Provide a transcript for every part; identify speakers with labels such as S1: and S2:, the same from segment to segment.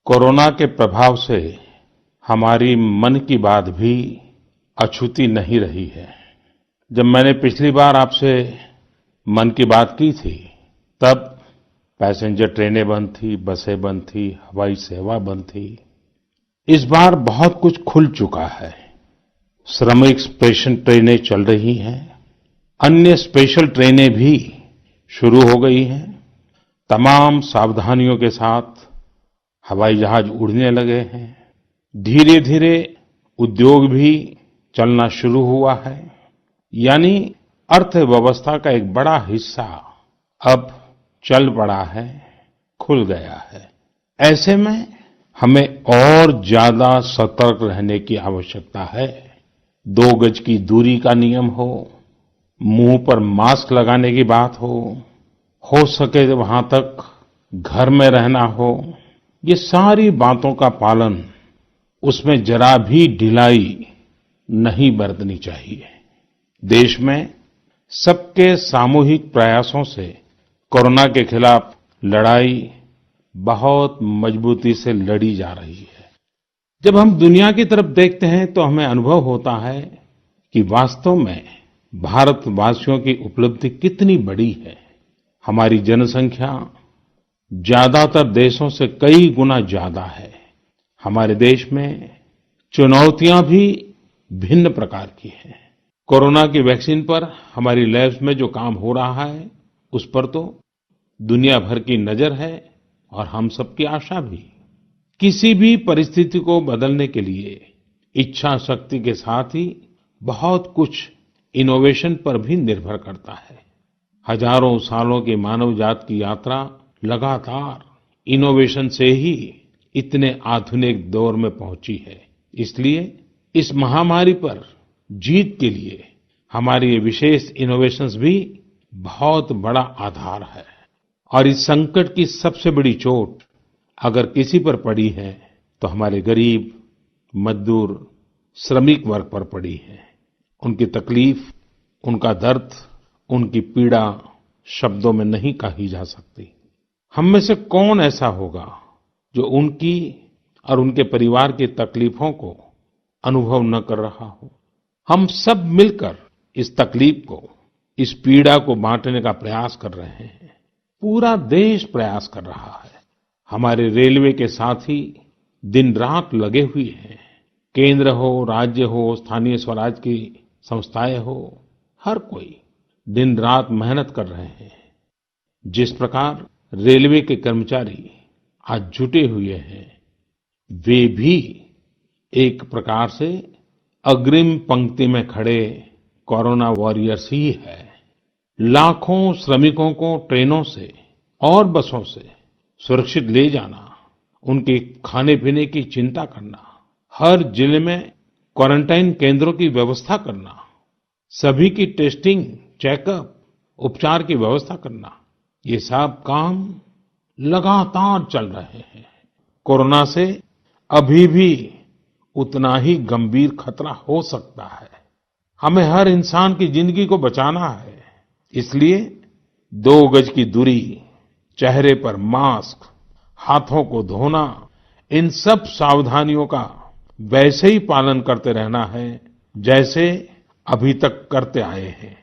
S1: Corona के प्रभाव से हमारी मन की बात भी अछूती नहीं रही है। जब मैंने पिछली बार आपसे मन की बात की थी, तब पैसेंजर ट्रेनें बंद थी, बसें बंद थी, हवाई सेवा बंद थी। इस बार बहुत कुछ खुल चुका है। श्रमिक स्पेशल ट्रेनें चल रही हैं, अन्य स्पेशल ट्रेनें भी शुरू हो गई हैं। तमाम सावधानियों के साथ हवाई जहाज उड़ने लगे हैं। धीरे धीरे उद्योग भी चलना शुरू हुआ है। यानी अर्थव्यवस्था का एक बड़ा हिस्सा अब चल पड़ा है, खुल गया है। ऐसे में हमें और ज्यादा सतर्क रहने की आवश्यकता है। 2 गज की दूरी का नियम हो, मुंह पर मास्क लगाने की बात हो सके तो वहां तक घर में रहना हो, ये सारी बातों का पालन, उसमें जरा भी ढिलाई नहीं बरतनी चाहिए। देश में सबके सामूहिक प्रयासों से कोरोना के खिलाफ लड़ाई बहुत मजबूती से लड़ी जा रही है। जब हम दुनिया की तरफ देखते हैं तो हमें अनुभव होता है कि वास्तव में भारतवासियों की उपलब्धि कितनी बड़ी है। हमारी जनसंख्या ज्यादातर देशों से कई गुना ज्यादा है। हमारे देश में चुनौतियां भी भिन्न प्रकार की हैं। कोरोना की वैक्सीन पर हमारी लैब्स में जो काम हो रहा है, उस पर तो दुनिया भर की नजर है और हम सबकी आशा भी। किसी भी परिस्थिति को बदलने के लिए इच्छा शक्ति के साथ ही बहुत कुछ इनोवेशन पर भी निर्भर करता है। हजारों सालों की मानव जात की यात्रा लगातार इनोवेशन से ही इतने आधुनिक दौर में पहुंची है। इसलिए इस महामारी पर जीत के लिए हमारी ये विशेष इनोवेशंस भी बहुत बड़ा आधार है। और इस संकट की सबसे बड़ी चोट अगर किसी पर पड़ी है तो हमारे गरीब, मजदूर, श्रमिक वर्ग पर पड़ी है। उनकी तकलीफ, उनका दर्द, उनकी पीड़ा शब्दों में नहीं कही जा सकती। हम में से कौन ऐसा होगा जो उनकी और उनके परिवार की तकलीफों को अनुभव न कर रहा हो। हम सब मिलकर इस तकलीफ को, इस पीड़ा को बांटने का प्रयास कर रहे हैं। पूरा देश प्रयास कर रहा है। हमारे रेलवे के साथी दिन रात लगे हुए हैं। केंद्र हो, राज्य हो, स्थानीय स्वराज की संस्थाएं हो, हर कोई दिन रात मेहनत कर रहे हैं। जिस प्रकार रेलवे के कर्मचारी आज जुटे हुए हैं, वे भी एक प्रकार से अग्रिम पंक्ति में खड़े कोरोना वॉरियर्स ही है। लाखों श्रमिकों को ट्रेनों से और बसों से सुरक्षित ले जाना, उनके खाने पीने की चिंता करना, हर जिले में क्वारंटाइन केंद्रों की व्यवस्था करना, सभी की टेस्टिंग, चेकअप, उपचार की व्यवस्था करना, ये सब काम लगातार चल रहे हैं। कोरोना से अभी भी उतना ही गंभीर खतरा हो सकता है। हमें हर इंसान की जिंदगी को बचाना है। इसलिए 2 गज की दूरी, चेहरे पर मास्क, हाथों को धोना, इन सब सावधानियों का वैसे ही पालन करते रहना है जैसे अभी तक करते आए हैं।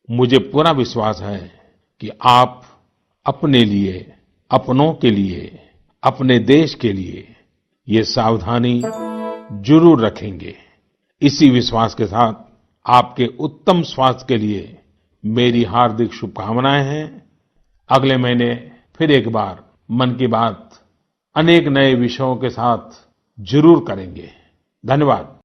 S1: मुझे पूरा विश्वास है कि आप अपने लिए, अपनों के लिए, अपने देश के लिए ये सावधानी जरूर रखेंगे। इसी विश्वास के साथ आपके उत्तम स्वास्थ्य के लिए मेरी हार्दिक शुभकामनाएं हैं। अगले महीने फिर एक बार मन की बात अनेक नए विषयों के साथ जरूर करेंगे। धन्यवाद।